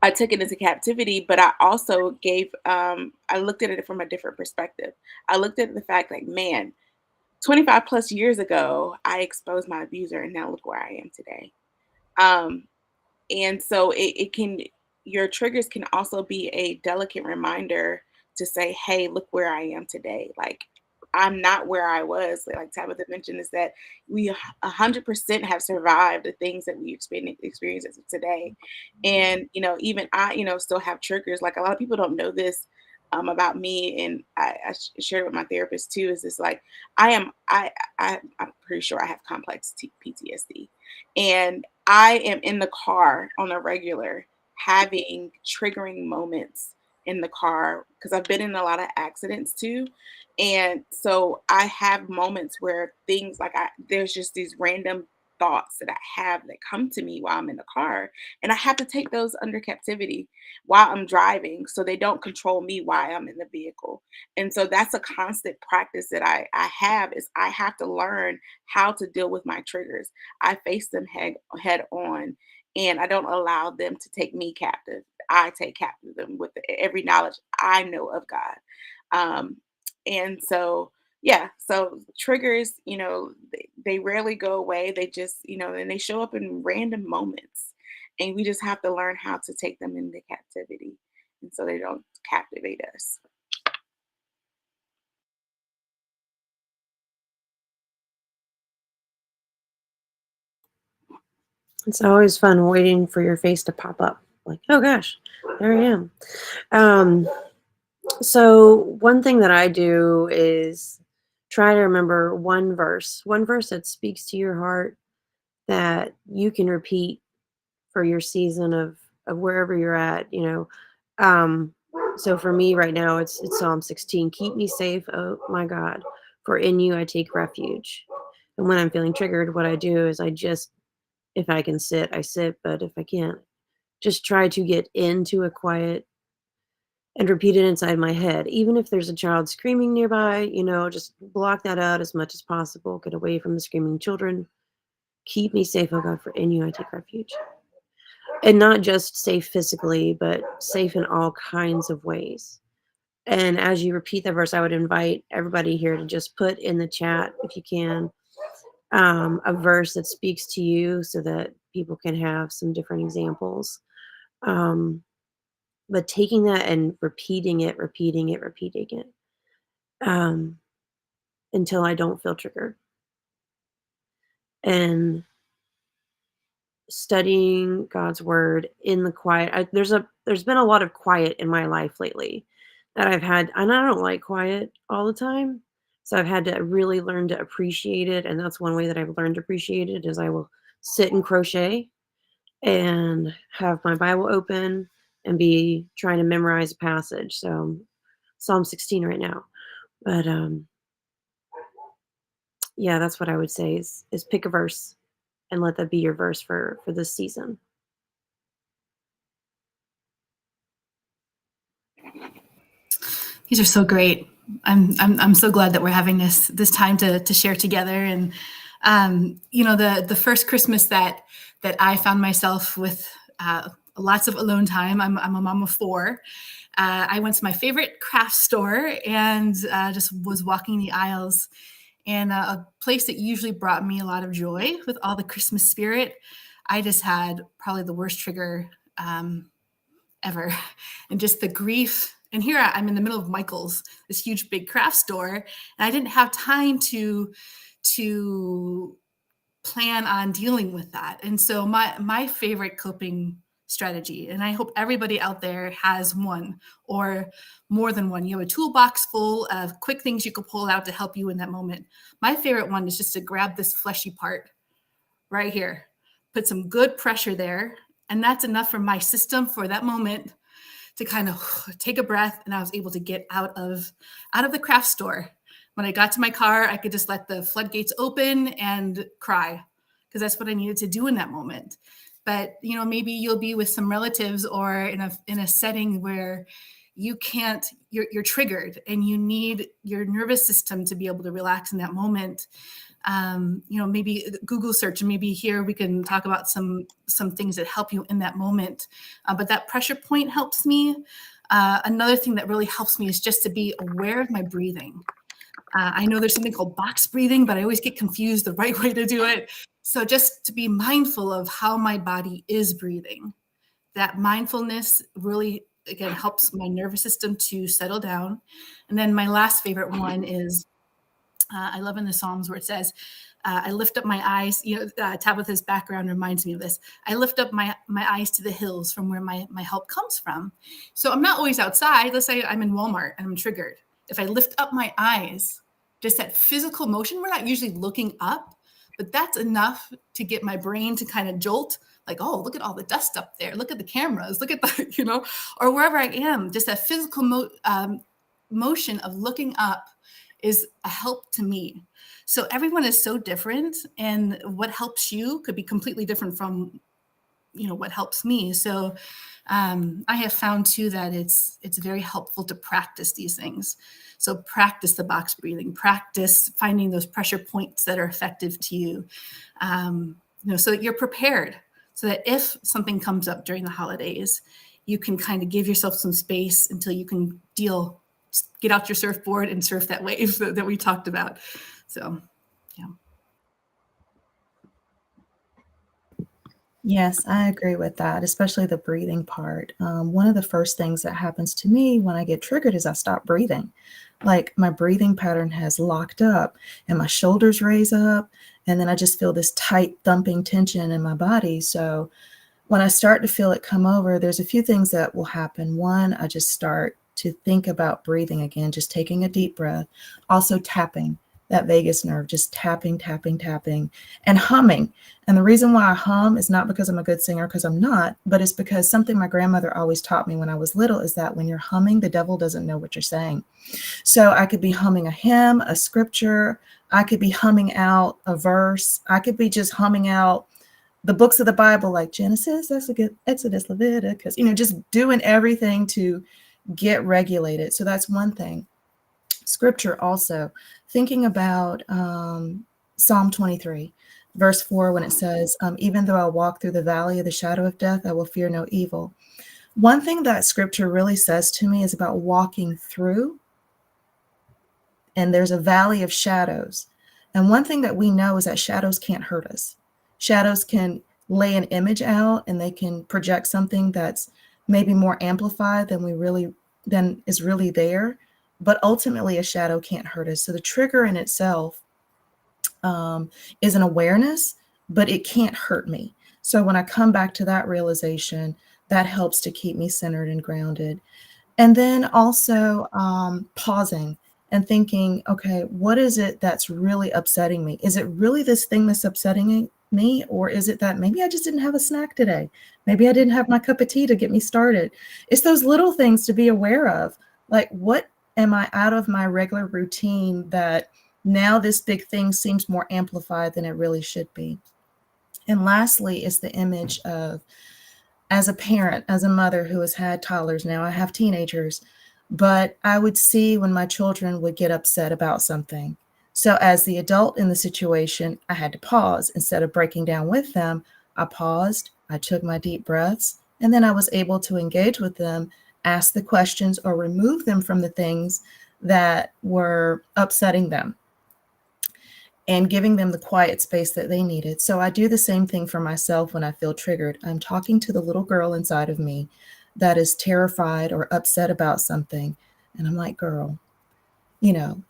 I took it into captivity, but I also I looked at it from a different perspective. I looked at the fact, like, man, 25 plus years ago, I exposed my abuser, and now look where I am today. And so your triggers can also be a delicate reminder to say, hey, look where I am today. Like, I'm not where I was. Like Tabitha mentioned, is that we 100% have survived the things that we experience today. And, even I, still have triggers. Like, a lot of people don't know this about me. And I shared it with my therapist too, is this, like, I'm pretty sure I have complex PTSD. And I am in the car on a regular having triggering moments in the car, because I've been in a lot of accidents too. And so I have moments where things like there's just these random thoughts that I have that come to me while I'm in the car, and I have to take those under captivity while I'm driving, so they don't control me while I'm in the vehicle. And so that's a constant practice that I have, is I have to learn how to deal with my triggers. I face them head on, and I don't allow them to take me captive. I take captive them with every knowledge I know of God. And so, yeah, so triggers, they rarely go away. They just, and they show up in random moments, and we just have to learn how to take them into captivity, and so they don't captivate us. It's always fun waiting for your face to pop up. Like, oh gosh, there I am. So one thing that I do is try to remember one verse that speaks to your heart that you can repeat for your season of wherever you're at, you know. So for me right now, it's Psalm 16. Keep me safe, oh my God, for in you I take refuge. And when I'm feeling triggered, what I do is I just, if I can sit, I sit, but if I can't, just try to get into a quiet and repeat it inside my head. Even if there's a child screaming nearby, you know, just block that out as much as possible. Get away from the screaming children. Keep me safe, oh God, for in you I take refuge. And not just safe physically, but safe in all kinds of ways. And as you repeat that verse, I would invite everybody here to just put in the chat, if you can, a verse that speaks to you so that people can have some different examples. But taking that and repeating it, until I don't feel triggered. And studying God's word in the quiet. There's been a lot of quiet in my life lately that I've had, and I don't like quiet all the time. So I've had to really learn to appreciate it. And that's one way that I've learned to appreciate it is I will sit and crochet and have my Bible open and be trying to memorize a passage. So Psalm 16 right now. But yeah, that's what I would say is pick a verse and let that be your verse for this season. These are so great. I'm so glad that we're having this time to share together. And you know, the first Christmas that I found myself with lots of alone time. I'm a mom of 4. I went to my favorite craft store and just was walking the aisles. And a place that usually brought me a lot of joy with all the Christmas spirit, I just had probably the worst trigger ever. And just the grief. And here I'm in the middle of Michael's, this huge big craft store, and I didn't have time to plan on dealing with that. And so my favorite coping strategy, and I hope everybody out there has one or more than one. You have a toolbox full of quick things you could pull out to help you in that moment. My favorite one is just to grab this fleshy part right here, put some good pressure there, and that's enough for my system for that moment to kind of take a breath. And I was able to get out of the craft store. When I got to my car, I could just let the floodgates open and cry, because that's what I needed to do in that moment. But, you know, maybe you'll be with some relatives or in a setting where you can't, you're triggered and you need your nervous system to be able to relax in that moment. You know, maybe Google search, and maybe here we can talk about some things that help you in that moment. But that pressure point helps me. Another thing that really helps me is just to be aware of my breathing. I know there's something called box breathing, but I always get confused the right way to do it. So just to be mindful of how my body is breathing. That mindfulness really, again, helps my nervous system to settle down. And then my last favorite one is, I love in the Psalms where it says, I lift up my eyes, you know, Tabitha's background reminds me of this. I lift up my eyes to the hills from where my help comes from. So I'm not always outside. Let's say I'm in Walmart and I'm triggered. If I lift up my eyes, just that physical motion, we're not usually looking up, but that's enough to get my brain to kind of jolt, like, oh, look at all the dust up there. Look at the cameras. Look at the, you know, or wherever I am, just that physical motion of looking up is a help to me. So everyone is so different, and what helps you could be completely different from, you know, what helps me. So I have found too that it's very helpful to practice these things. So practice the box breathing, practice finding those pressure points that are effective to you, you know, so that you're prepared, so that if something comes up during the holidays, you can kind of give yourself some space until you can get out your surfboard and surf that wave that we talked about. So, yeah. Yes, I agree with that, especially the breathing part. One of the first things that happens to me when I get triggered is I stop breathing. Like my breathing pattern has locked up and my shoulders raise up, and then I just feel this tight thumping tension in my body. So when I start to feel it come over, there's a few things that will happen. One, I just start to think about breathing again, just taking a deep breath. Also tapping that vagus nerve, just tapping, tapping, tapping, and humming. And the reason why I hum is not because I'm a good singer, because I'm not, but it's because something my grandmother always taught me when I was little is that when you're humming, the devil doesn't know what you're saying. So I could be humming a hymn, a scripture. I could be humming out a verse. I could be just humming out the books of the Bible, like Genesis, Exodus, Leviticus, just doing everything to get regulated. So that's one thing. Scripture also, thinking about Psalm 23, verse 4, when it says, even though I walk through the valley of the shadow of death, I will fear no evil. One thing that scripture really says to me is about walking through, and there's a valley of shadows. And one thing that we know is that shadows can't hurt us. Shadows can lay an image out, and they can project something that's maybe more amplified than is really there. But ultimately, a shadow can't hurt us. So the trigger in itself is an awareness, but it can't hurt me. So when I come back to that realization, that helps to keep me centered and grounded. And then also pausing and thinking, okay, what is it that's really upsetting me? Is it really this thing that's upsetting me? Or is it that maybe I just didn't have a snack today? Maybe I didn't have my cup of tea to get me started. It's those little things to be aware of. Like, what am I out of my regular routine that now this big thing seems more amplified than it really should be? And lastly is the image of, as a parent, as a mother who has had toddlers, now I have teenagers, but I would see when my children would get upset about something. So as the adult in the situation, I had to pause. Instead of breaking down with them, I paused, I took my deep breaths, and then I was able to engage with them, ask the questions, or remove them from the things that were upsetting them, and giving them the quiet space that they needed. So I do the same thing for myself when I feel triggered. I'm talking to the little girl inside of me that is terrified or upset about something. And I'm like, girl,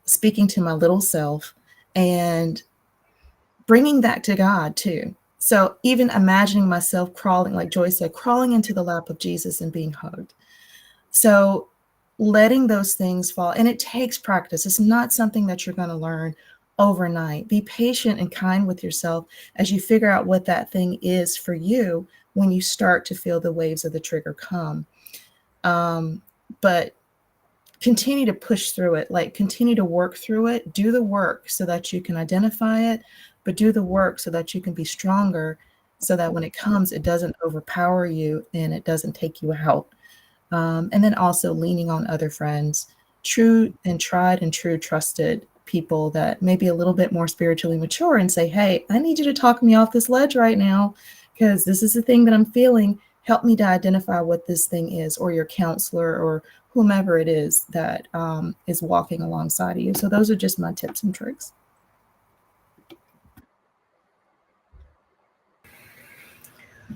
speaking to my little self and bringing that to God too. So even imagining myself crawling, like Joy said, crawling into the lap of Jesus and being hugged. So letting those things fall, and it takes practice. It's not something that you're going to learn overnight. Be patient and kind with yourself as you figure out what that thing is for you when you start to feel the waves of the trigger come. But continue to push through it, like continue to work through it, do the work so that you can identify it, but do the work so that you can be stronger, so that when it comes, it doesn't overpower you and it doesn't take you out. And then also leaning on other friends, true and tried and true trusted people that may be a little bit more spiritually mature, and say, hey, I need you to talk me off this ledge right now, because this is the thing that I'm feeling. Help me to identify what this thing is, or your counselor or whomever it is that is walking alongside of you. So those are just my tips and tricks.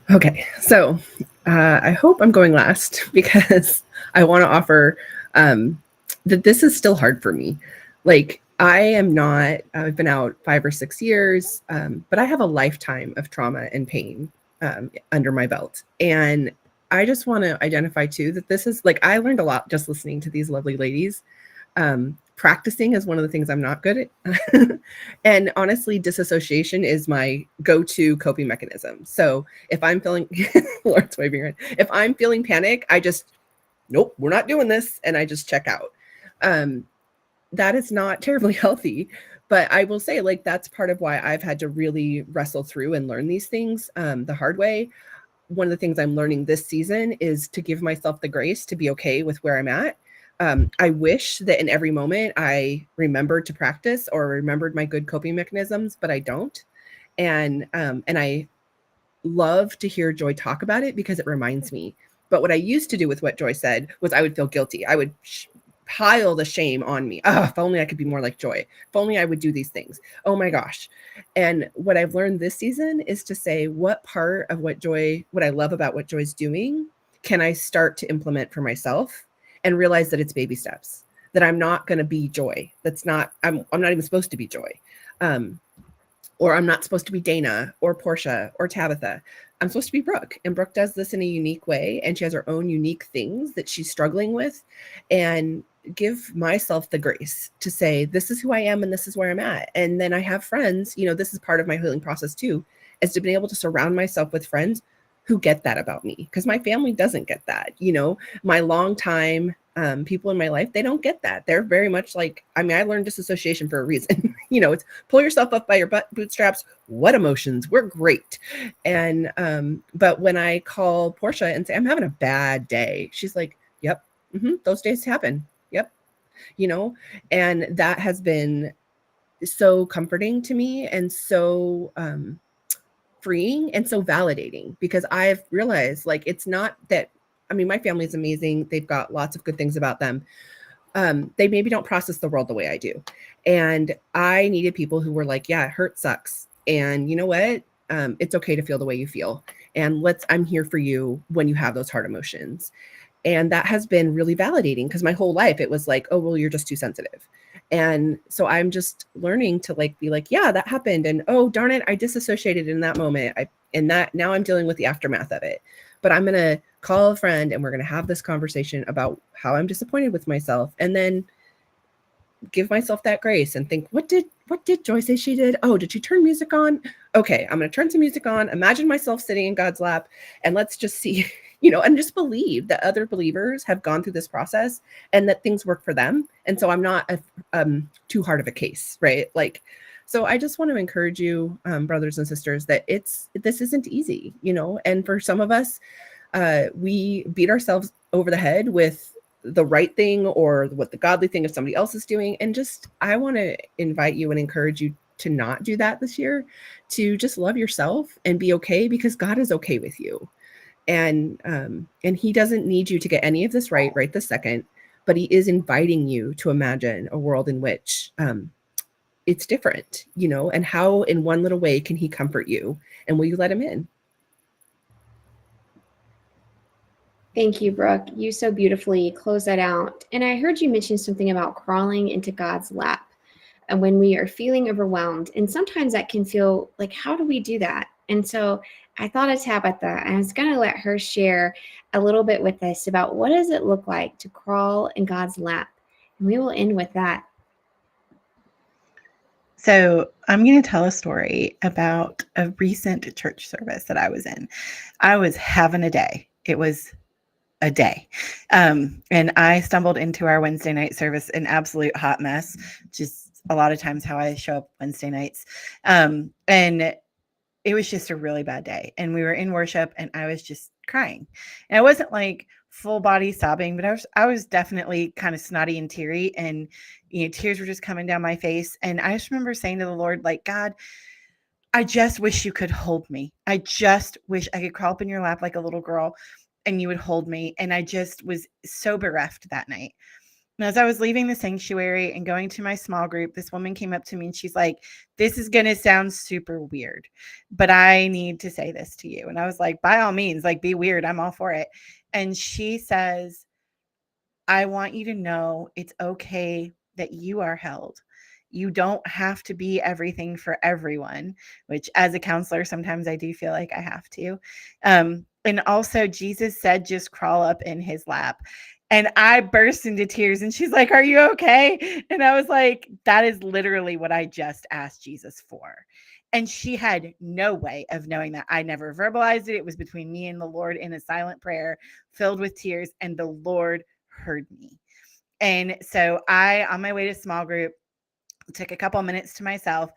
Okay, so I hope I'm going last because I want to offer that this is still hard for me. Like, I've been out 5 or 6 years, but I have a lifetime of trauma and pain under my belt. And I just want to identify too that this is, like, I learned a lot just listening to these lovely ladies. Practicing is one of the things I'm not good at. And honestly, disassociation is my go-to coping mechanism. So if I'm feeling, Lord's waving right, if I'm feeling panic, I just, nope, we're not doing this. And I just check out. That is not terribly healthy, but I will say, like, that's part of why I've had to really wrestle through and learn these things the hard way. One of the things I'm learning this season is to give myself the grace to be okay with where I'm at. I wish that in every moment I remembered to practice or remembered my good coping mechanisms, but I don't. And I love to hear Joy talk about it because it reminds me. But what I used to do with what Joy said was I would feel guilty. I would pile the shame on me. Oh, if only I could be more like Joy. If only I would do these things. Oh my gosh. And what I've learned this season is to say, what part of what I love about what Joy's doing, can I start to implement for myself, and realize that it's baby steps, that I'm not going to be Joy. I'm not even supposed to be Joy. Or I'm not supposed to be Dana or Porscha or Tabitha. I'm supposed to be Brooke, and Brooke does this in a unique way, and she has her own unique things that she's struggling with. And give myself the grace to say, this is who I am and this is where I'm at. And then I have friends, this is part of my healing process too, is to be able to surround myself with friends who get that about me, because my family doesn't get that. My longtime people in my life, they don't get that. They're very much like, I learned disassociation for a reason. It's pull yourself up by your bootstraps. What emotions? We're great. And but when I call Porscha and say, I'm having a bad day, she's like, yep, those days happen. Yep. And that has been so comforting to me and so freeing and so validating, because I've realized, like, it's not that, my family is amazing. They've got lots of good things about them. They maybe don't process the world the way I do. And I needed people who were like, yeah, hurt sucks. And you know what? It's okay to feel the way you feel. And I'm here for you when you have those hard emotions. And that has been really validating, because my whole life it was like, oh, well, you're just too sensitive. And so I'm just learning to be like, yeah, that happened. And oh, darn it, I disassociated in that moment. Now I'm dealing with the aftermath of it. But I'm going to call a friend and we're going to have this conversation about how I'm disappointed with myself, and then give myself that grace and think, what did Joy say she did? Oh, did she turn music on? Okay, I'm going to turn some music on, imagine myself sitting in God's lap, and let's just see, and just believe that other believers have gone through this process and that things work for them. And so I'm not too hard of a case, right? So I just want to encourage you, brothers and sisters, that this isn't easy, and for some of us, we beat ourselves over the head with the right thing or what the godly thing if somebody else is doing. And I want to invite you and encourage you to not do that this year, to just love yourself and be okay, because God is okay with you. And he doesn't need you to get any of this right this second, but he is inviting you to imagine a world in which it's different, and how in one little way can he comfort you, and will you let him in? Thank you, Brooke. You so beautifully close that out. And I heard you mention something about crawling into God's lap, and when we are feeling overwhelmed. And sometimes that can feel like, how do we do that? And so I thought of Tabitha, and I was going to let her share a little bit with us about what does it look like to crawl in God's lap. And we will end with that. So I'm going to tell a story about a recent church service that I was in. I was having a day. It was a day. And I stumbled into our Wednesday night service, an absolute hot mess, just a lot of times how I show up Wednesday nights. And it was just a really bad day. And we were in worship and I was just crying. And I wasn't like full body sobbing, but I was definitely kind of snotty and teary, and tears were just coming down my face. And I just remember saying to the Lord, like, God, I just wish you could hold me. I just wish I could crawl up in your lap like a little girl and you would hold me. And I just was so bereft that night. And as I was leaving the sanctuary and going to my small group, this woman came up to me and she's like, this is going to sound super weird, but I need to say this to you. And I was like, by all means, like, be weird. I'm all for it. And she says, I want you to know it's okay that you are held. You don't have to be everything for everyone, which as a counselor, sometimes I do feel like I have to. And also Jesus said, just crawl up in his lap. And I burst into tears and she's like, are you okay? And I was like, that is literally what I just asked Jesus for. And she had no way of knowing that. I never verbalized it. It was between me and the Lord in a silent prayer filled with tears, and the Lord heard me. And so I, on my way to small group, took a couple minutes to myself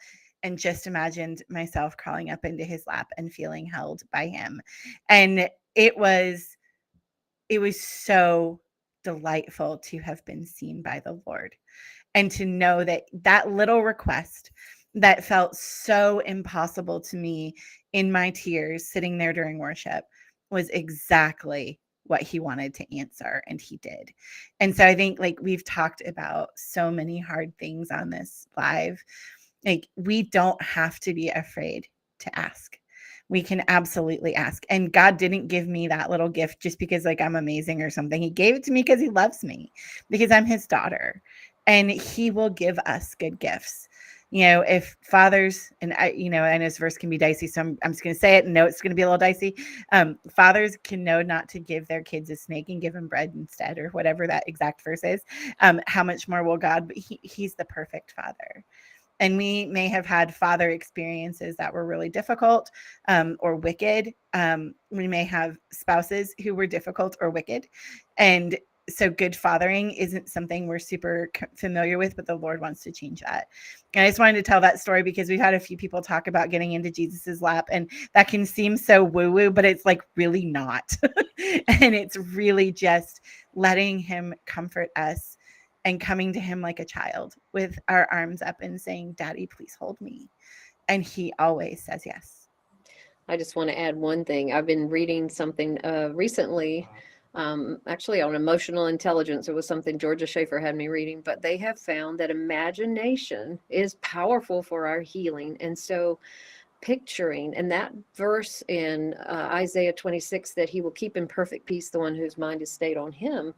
and just imagined myself crawling up into his lap and feeling held by him. And it was so delightful to have been seen by the Lord, and to know that that little request that felt so impossible to me in my tears sitting there during worship was exactly what he wanted to answer, and he did. And so I think, like, we've talked about so many hard things on this live. Like, we don't have to be afraid to ask. We can absolutely ask. And God didn't give me that little gift just because, like, I'm amazing or something. He gave it to me because he loves me, because I'm his daughter, and he will give us good gifts. if fathers, and I know this verse can be dicey, so I'm just going to say it and know it's going to be a little dicey. Fathers can know not to give their kids a snake and give them bread instead, or whatever that exact verse is. How much more will God? But he's the perfect father. And we may have had father experiences that were really difficult or wicked. We may have spouses who were difficult or wicked. And so good fathering isn't something we're super familiar with, but the Lord wants to change that. And I just wanted to tell that story because we've had a few people talk about getting into Jesus's lap, and that can seem so woo-woo, but it's like really not. And it's really just letting him comfort us and coming to him like a child with our arms up and saying, Daddy, please hold me. And he always says yes. I just want to add one thing. I've been reading something recently, actually on emotional intelligence. It was something Georgia Schaefer had me reading, but they have found that imagination is powerful for our healing. And so picturing, and that verse in Isaiah 26, that he will keep in perfect peace the one whose mind is stayed on him.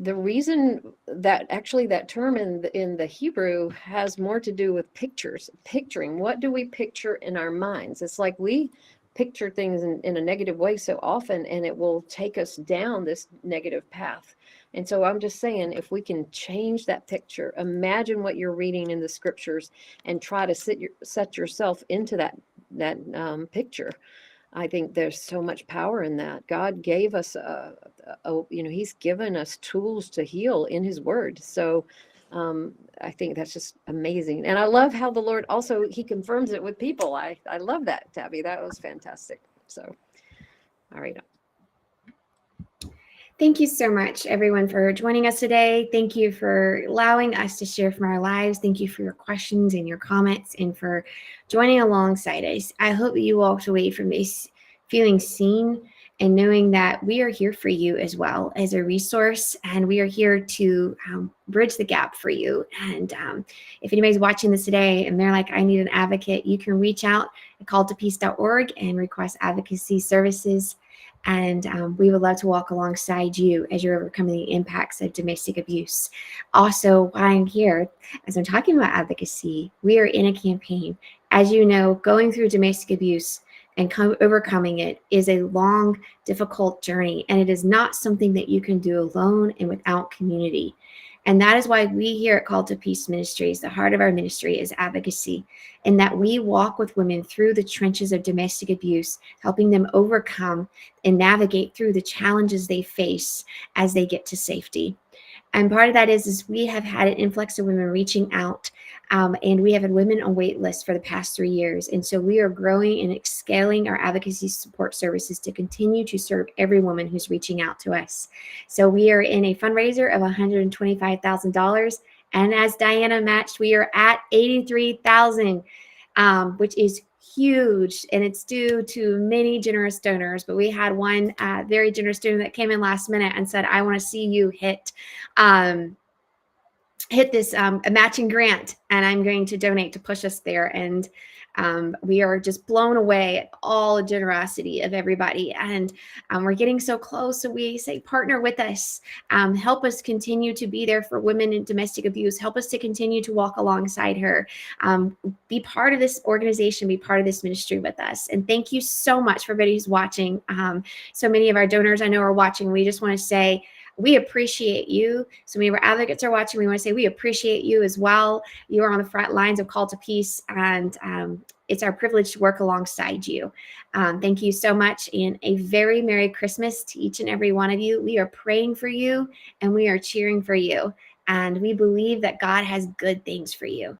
The reason that actually that term in the Hebrew has more to do with picturing. What do we picture in our minds? It's like we picture things in a negative way so often, and it will take us down this negative path. And so I'm just saying, if we can change that picture, imagine what you're reading in the scriptures and try to set yourself into that picture. I think there's so much power in that. God gave us, he's given us tools to heal in his word. So I think that's just amazing. And I love how the Lord also, he confirms it with people. I love that, Tabby. That was fantastic. So, all right. Thank you so much, everyone, for joining us today. Thank you for allowing us to share from our lives. Thank you for your questions and your comments and for joining alongside us. I hope you walked away from this feeling seen and knowing that we are here for you as well as a resource, and we are here to bridge the gap for you. And if anybody's watching this today and they're like, I need an advocate, you can reach out at calltopeace.org and request advocacy services. And we would love to walk alongside you as you're overcoming the impacts of domestic abuse. Also, while I'm here, as I'm talking about advocacy, we are in a campaign. As you know, going through domestic abuse and overcoming it is a long, difficult journey. And it is not something that you can do alone and without community. And that is why we here at Call to Peace Ministries, the heart of our ministry is advocacy, and that we walk with women through the trenches of domestic abuse, helping them overcome and navigate through the challenges they face as they get to safety. And part of that is we have had an influx of women reaching out, and we have had women on wait lists for the past 3 years. And so we are growing and scaling our advocacy support services to continue to serve every woman who's reaching out to us. So we are in a fundraiser of $125,000. And as Diana matched, we are at $83,000, which is huge, and it's due to many generous donors. But we had one very generous donor that came in last minute and said, I want to see you hit this a matching grant, and I'm going to donate to push us there. And we are just blown away at all the generosity of everybody, and we're getting so close. So we say, partner with us, help us continue to be there for women in domestic abuse, help us to continue to walk alongside her, be part of this organization, be part of this ministry with us. And thank you so much for everybody who's watching. So many of our donors I know are watching. We just want to say, we appreciate you. So many of our advocates are watching. We want to say we appreciate you as well. You are on the front lines of Call to Peace, and it's our privilege to work alongside you. Thank you so much, and a very Merry Christmas to each and every one of you. We are praying for you, and we are cheering for you, and we believe that God has good things for you.